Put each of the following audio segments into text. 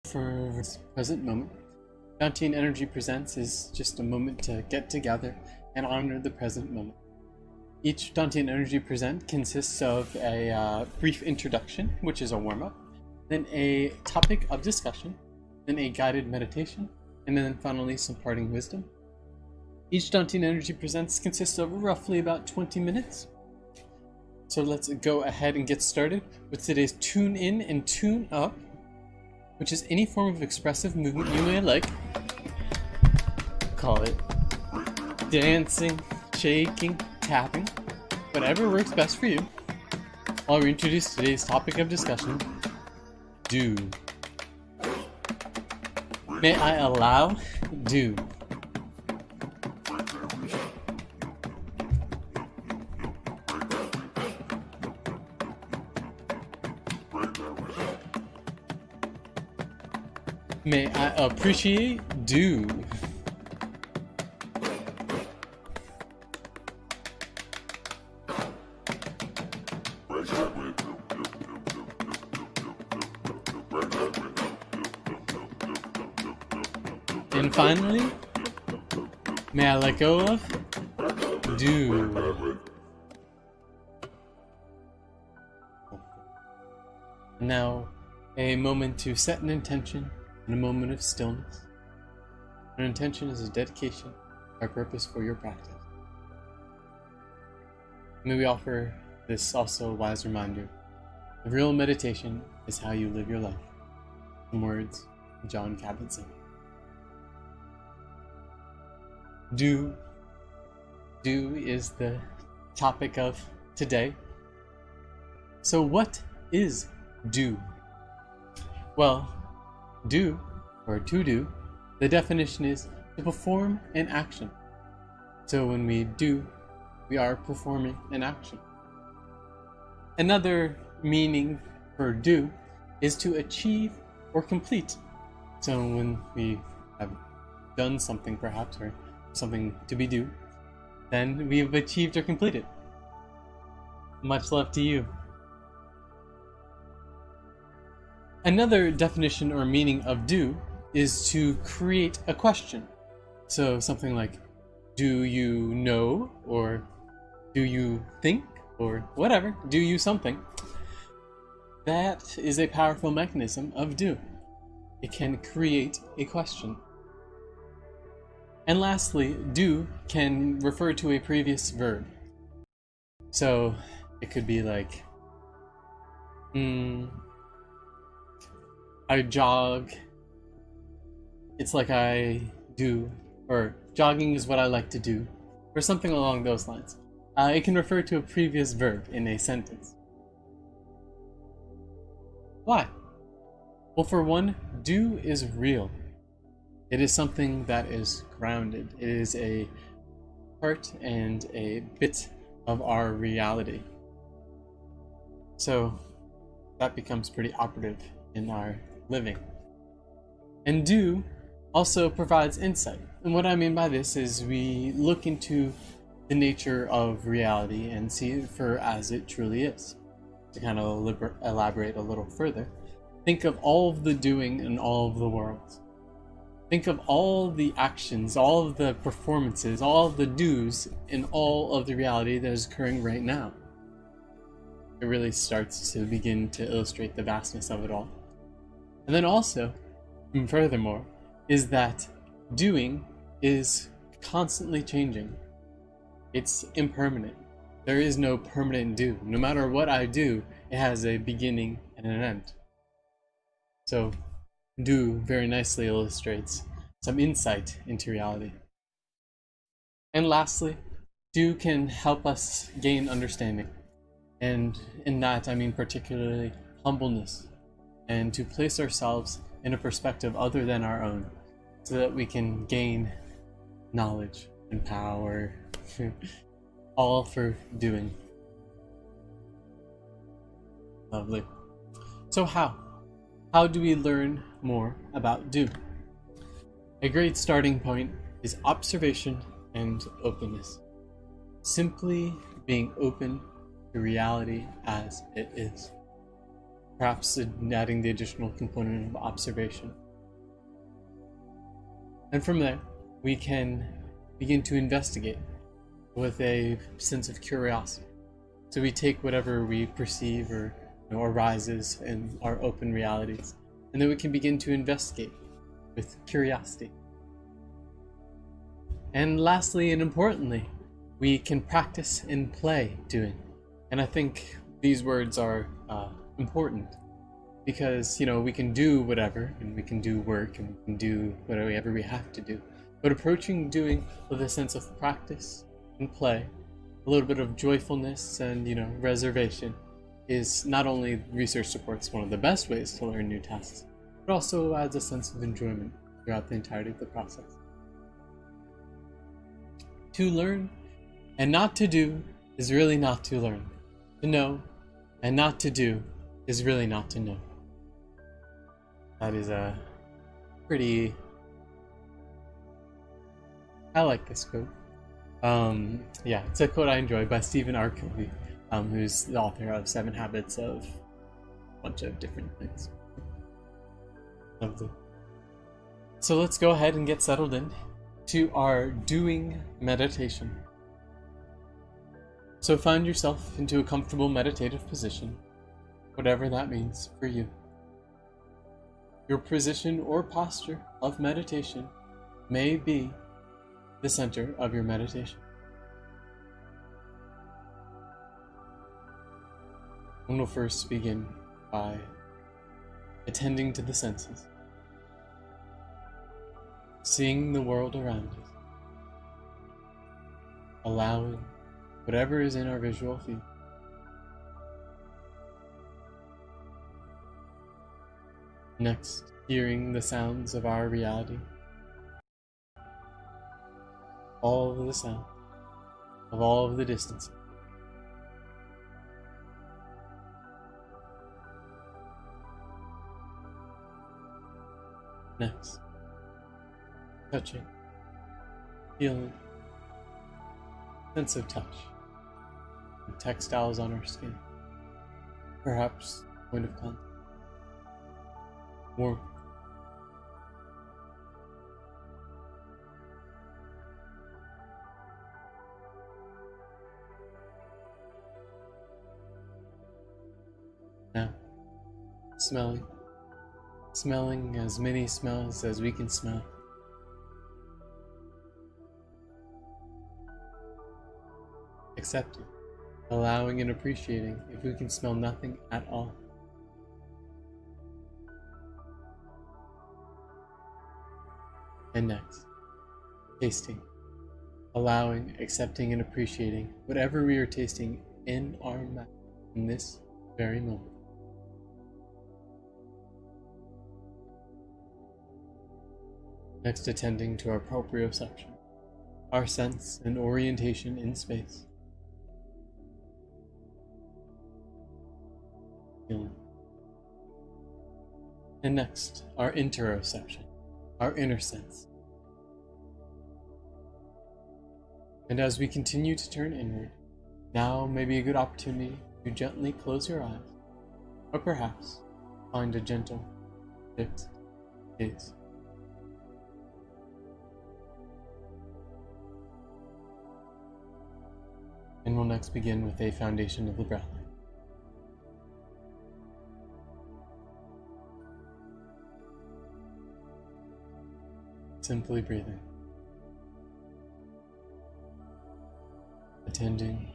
for this present moment. Dantian Energy Presents is just a moment to get together and honor the present moment. Each Dantian Energy Present consists of a brief introduction, which is a warm-up, then a topic of discussion, then a guided meditation, and then finally some parting wisdom. Each Dantian Energy Presents consists of roughly about 20 minutes. So let's go ahead and get started with today's Tune In and Tune Up, which is any form of expressive movement you may like. Call it dancing, shaking, tapping, whatever works best for you. I'll reintroduce today's topic of discussion, do. May I allow do? May I appreciate do? And finally, may I let go of do? Now, a moment to set an intention and a moment of stillness. An intention is a dedication or purpose for your practice. May we offer this also wise reminder: the real meditation is how you live your life. Some words of John Kabat-Zinn. Do is the topic of today. So what is do? Well, do, or to do, the definition is to perform an action. So when we do, we are performing an action. Another meaning for do is to achieve or complete. So when we have done something perhaps, or something to be due, then we have achieved or completed. Much love to you. Another definition or meaning of do is to create a question. So something like, do you know, or do you think, or whatever, do you something. That is a powerful mechanism of do. It can create a question. And lastly, do can refer to a previous verb. So it could be like, I jog, it's like I do, or jogging is what I like to do, or something along those lines. It can refer to a previous verb in a sentence. Why? Well, for one, do is real. It is something that is grounded. It is a part and a bit of our reality. So that becomes pretty operative in our living. And do also provides insight. And what I mean by this is we look into the nature of reality and see it for as it truly is. To kind of elaborate a little further, think of all of the doing in all of the worlds. Think of all the actions, all of the performances, all of the do's in all of the reality that is occurring right now. It really starts to begin to illustrate the vastness of it all. And then also, and furthermore, is that doing is constantly changing. It's impermanent. There is no permanent do. No matter what I do, it has a beginning and an end. So, do very nicely illustrates some insight into reality. And lastly, do can help us gain understanding. And in that, I mean particularly humbleness, and to place ourselves in a perspective other than our own, so that we can gain knowledge and power, all for doing. Lovely. So how do we learn more about do? A great starting point is observation and openness. Simply being open to reality as it is. perhaps adding the additional component of observation. And from there, we can begin to investigate with a sense of curiosity. So we take whatever we perceive or arises in our open realities, and then we can begin to investigate with curiosity. And lastly and importantly, we can practice and play doing. And I think these words are important because, we can do whatever, and we can do work, and we can do whatever we have to do. But approaching doing with a sense of practice and play, a little bit of joyfulness and, reservation, is not only research supports one of the best ways to learn new tasks, but also adds a sense of enjoyment throughout the entirety of the process. To learn and not to do is really not to learn. To know and not to do is really not to know. That is a pretty... I like this quote. Yeah, it's a quote I enjoy by Stephen R. Covey, who's the author of 7 Habits of a bunch of different things. Lovely. So let's go ahead and get settled in to our doing meditation. So find yourself into a comfortable meditative position, whatever that means for you. Your position or posture of meditation may be the center of your meditation. And we'll first begin by attending to the senses, seeing the world around us, allowing whatever is in our visual field. Next, hearing the sounds of our reality, all of the sounds of all of the distances. Next, touching, feeling, sense of touch, and textiles on our skin, perhaps point of contact, warmth, now smelling as many smells as we can smell. Accepting, allowing and appreciating if we can smell nothing at all. And next, tasting, allowing, accepting, and appreciating whatever we are tasting in our mouth in this very moment. Next, attending to our proprioception, our sense and orientation in space. Feeling. And next, our interoception, our inner sense. And as we continue to turn inward, now may be a good opportunity to gently close your eyes, or perhaps find a gentle, fixed gaze. And we'll next begin with a foundation of the breath. Simply breathing, attending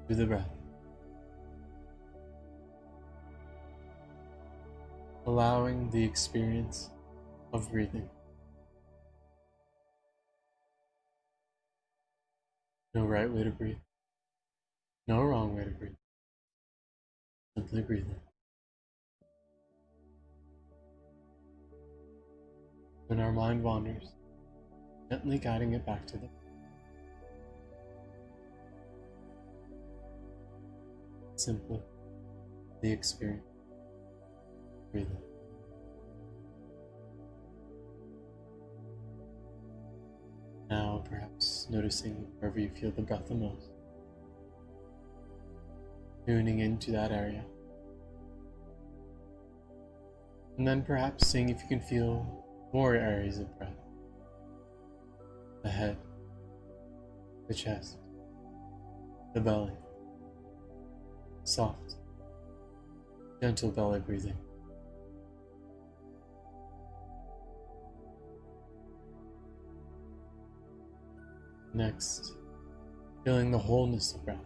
to the breath, allowing the experience of breathing. No right way to breathe, no wrong way to breathe. Simply breathing. When our mind wanders, gently guiding it back to the simply the experience. Breathing. Now perhaps noticing wherever you feel the breath the most. Tuning into that area. And then perhaps seeing if you can feel more areas of breath. The head, the chest, the belly. Soft, gentle belly breathing. Next, feeling the wholeness of breath.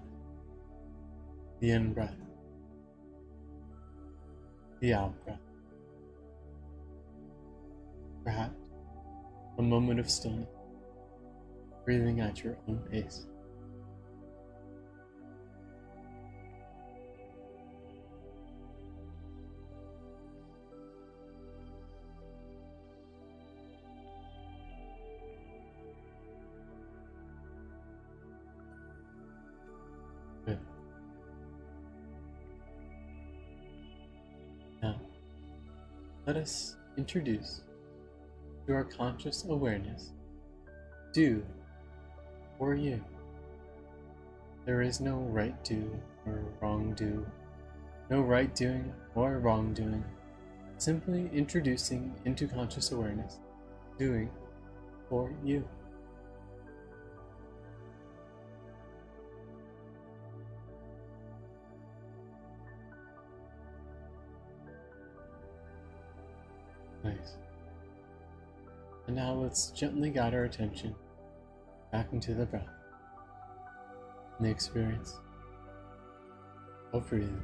The in breath, the out breath. Perhaps a moment of stillness, breathing at your own pace. Good. Now, let us introduce to our conscious awareness, do for you. There is no right do or wrong do, no right doing or wrong doing. Simply introducing into conscious awareness, doing for you. Nice. And now let's gently guide our attention back into the breath and the experience of breathing.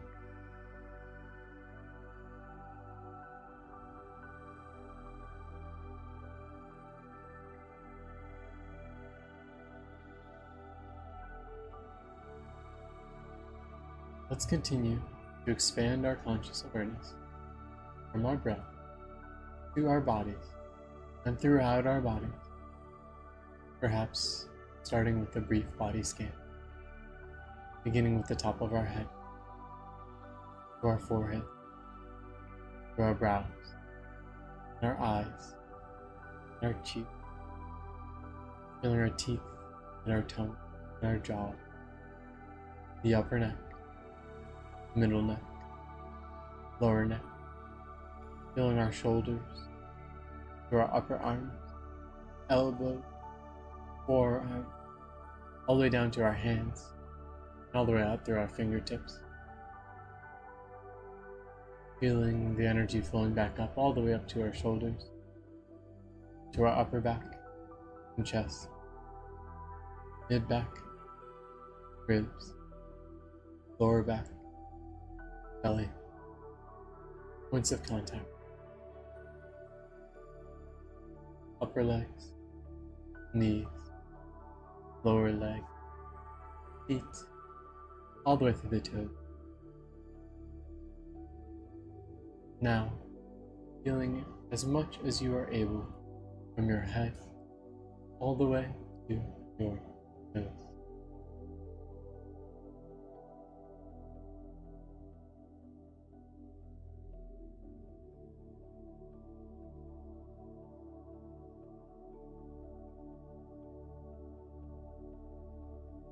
Let's continue to expand our conscious awareness from our breath to our bodies and throughout our bodies, perhaps starting with a brief body scan, beginning with the top of our head, to our forehead, to our brows, and our eyes, and our cheeks, feeling our teeth and our tongue and our jaw, the upper neck, middle neck, lower neck, feeling our shoulders, through our upper arms, elbows, forearms, all the way down to our hands, and all the way out through our fingertips. Feeling the energy flowing back up all the way up to our shoulders, to our upper back and chest, mid back, ribs, lower back, belly, points of contact, upper legs, knees, lower leg, feet, all the way through the toes. Now, feeling as much as you are able from your head all the way to your toes.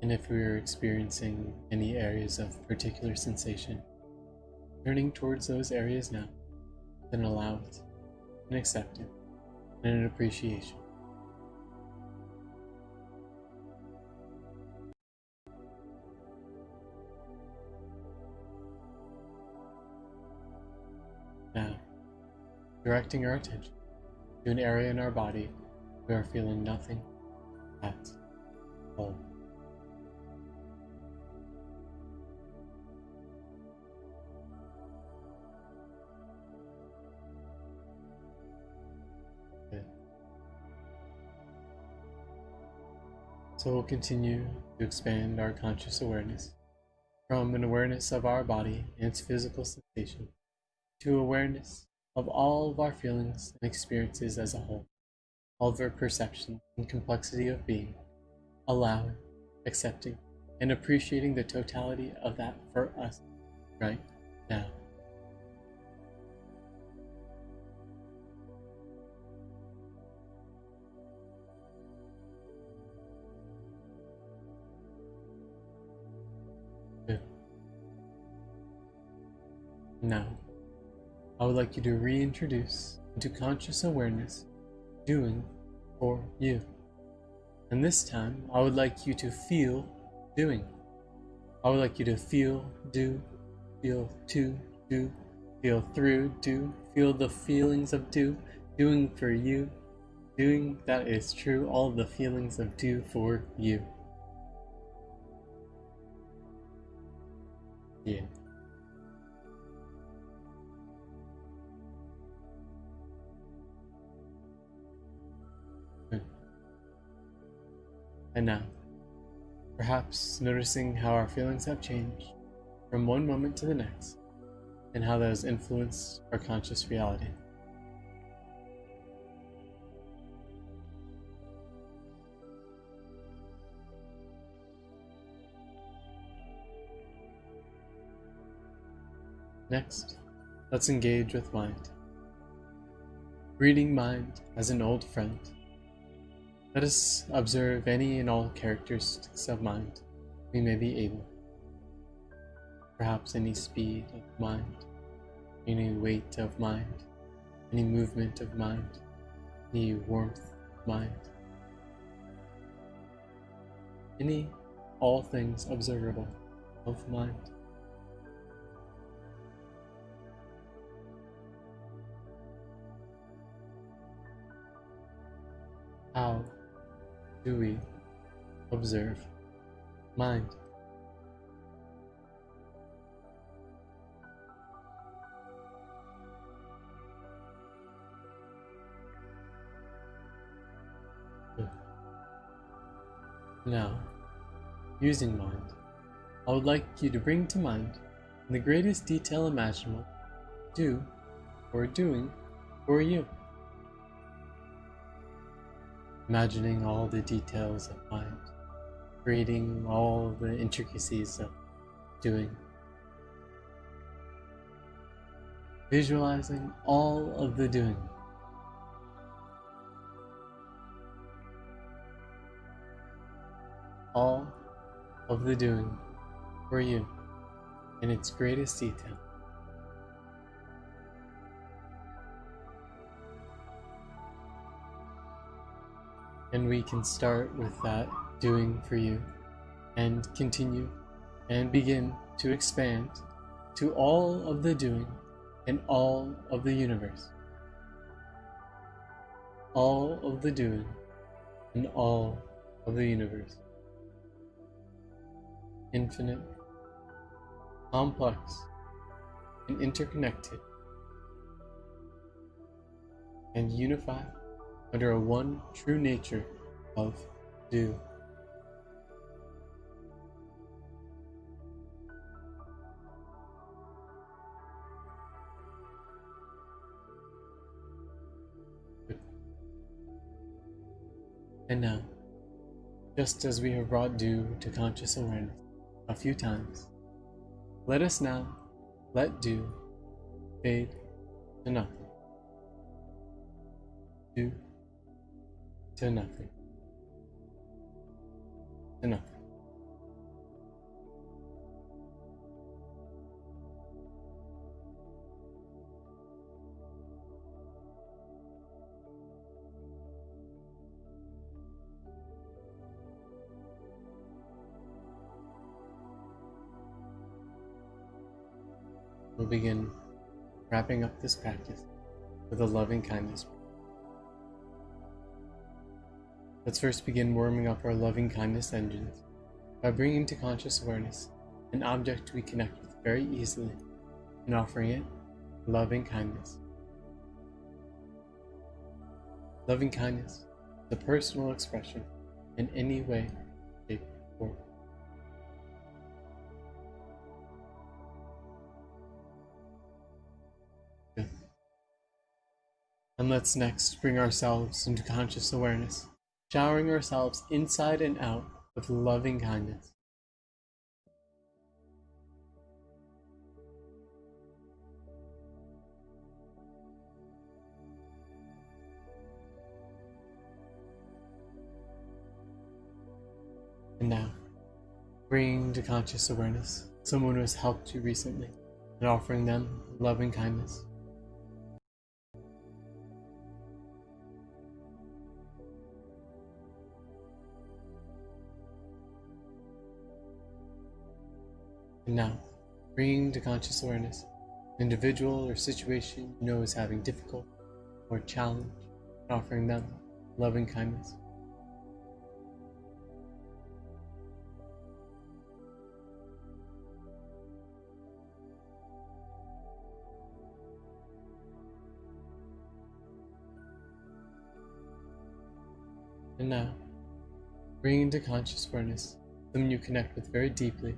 And if we are experiencing any areas of particular sensation, turning towards those areas now, then allow it, and accept it, and an appreciation. Now, directing our attention to an area in our body we are feeling nothing at all. So we'll continue to expand our conscious awareness from an awareness of our body and its physical sensation to awareness of all of our feelings and experiences as a whole, all of our perception and complexity of being, allowing, accepting, and appreciating the totality of that for us right now. Good. Now, I would like you to reintroduce into conscious awareness doing for you. And this time, I would like you to feel doing. I would like you to feel do, feel to do, feel through do, feel the feelings of do, doing for you, doing that is true, all of the feelings of do for you. Yeah. And now, perhaps noticing how our feelings have changed from one moment to the next, and how that has influenced our conscious reality. Next, let's engage with mind. Reading mind as an old friend, let us observe any and all characteristics of mind we may be able. Perhaps any speed of mind, any weight of mind, any movement of mind, any warmth of mind, any all things observable of mind. How do we observe mind? Good. Now, using mind, I would like you to bring to mind, in the greatest detail imaginable, do or doing for you. Imagining all the details of mind, creating all the intricacies of doing, visualizing all of the doing, all of the doing for you in its greatest detail. And we can start with that doing for you and continue and begin to expand to all of the doing in all of the universe. All of the doing in all of the universe. Infinite, complex, and interconnected, and unified under a one true nature of do. And now, just as we have brought do to conscious awareness a few times, let us now let do fade to nothing. Do to nothing. To nothing. We'll begin wrapping up this practice with a loving kindness. Let's first begin warming up our loving kindness engines by bringing to conscious awareness an object we connect with very easily and offering it loving kindness. Loving kindness is a personal expression in any way, shape, or form. Good. And let's next bring ourselves into conscious awareness, showering ourselves inside and out with loving kindness. And now, bringing to conscious awareness someone who has helped you recently and offering them loving kindness. And now, bringing to conscious awareness an individual or situation you know is having difficulty or challenge, and offering them loving kindness. And now, bringing to conscious awareness someone you connect with very deeply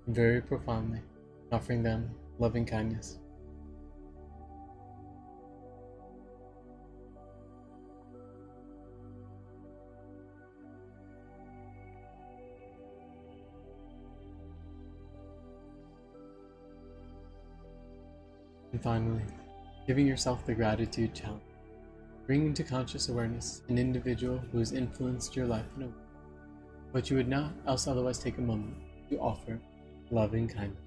and very profoundly, offering them loving kindness. And finally, giving yourself the gratitude challenge, bringing to conscious awareness an individual who has influenced your life in a way but you would not else otherwise take a moment to offer loving kindness.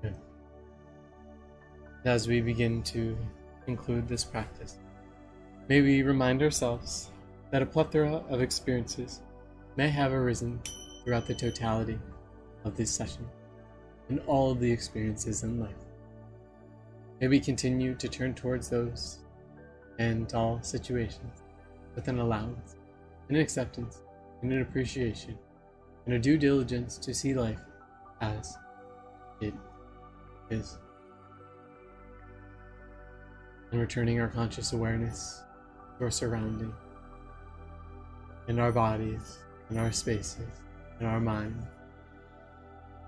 Good. As we begin to conclude this practice, may we remind ourselves that a plethora of experiences may have arisen throughout the totality of this session and all of the experiences in life. May we continue to turn towards those and all situations with an allowance, an acceptance, and an appreciation, and a due diligence to see life as it is. And returning our conscious awareness to our surroundings, in our bodies, in our spaces, in our mind,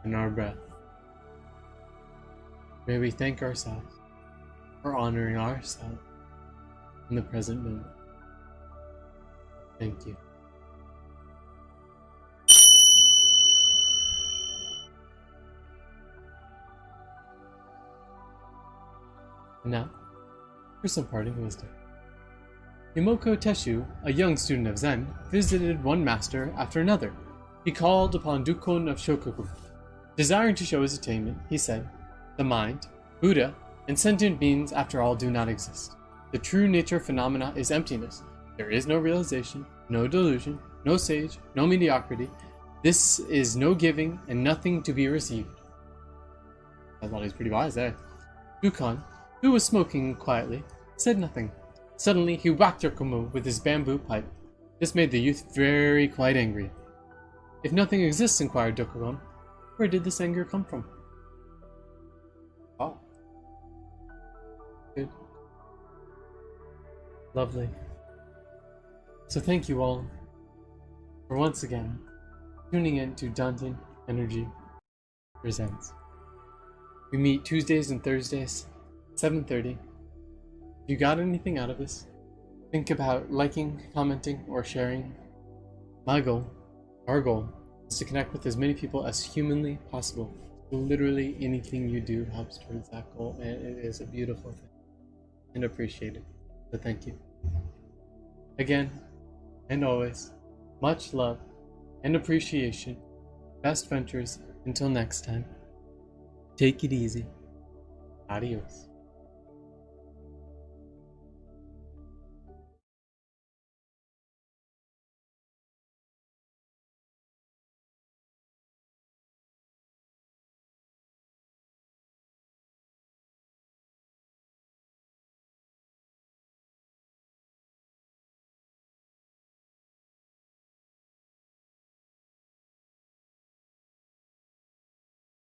in our breath. May we thank ourselves for honoring ourselves in the present moment. Thank you. And now, for some parting wisdom. Himoko Teshu, a young student of Zen, visited one master after another. He called upon Dukon of Shokoku. Desiring to show his attainment, he said, "The mind, Buddha, and sentient beings, after all, do not exist. The true nature of phenomena is emptiness. There is no realization, no delusion, no sage, no mediocrity. This is no giving and nothing to be received." I thought he was pretty wise there. Dukon, who was smoking quietly, said nothing. Suddenly, he whacked Yokomo with his bamboo pipe. This made the youth quite angry. "If nothing exists," inquired Dukon, "where did this anger come from?" Oh. Good. Lovely. So thank you all for once again tuning in to Danton Energy Presents. We meet Tuesdays and Thursdays, 7:30. If you got anything out of this, think about liking, commenting, or sharing. My goal, our goal, is to connect with as many people as humanly possible. So literally anything you do helps towards that goal, and it is a beautiful thing and appreciated. So thank you. Again, and always, much love and appreciation. Best ventures until next time. Take it easy. Adios.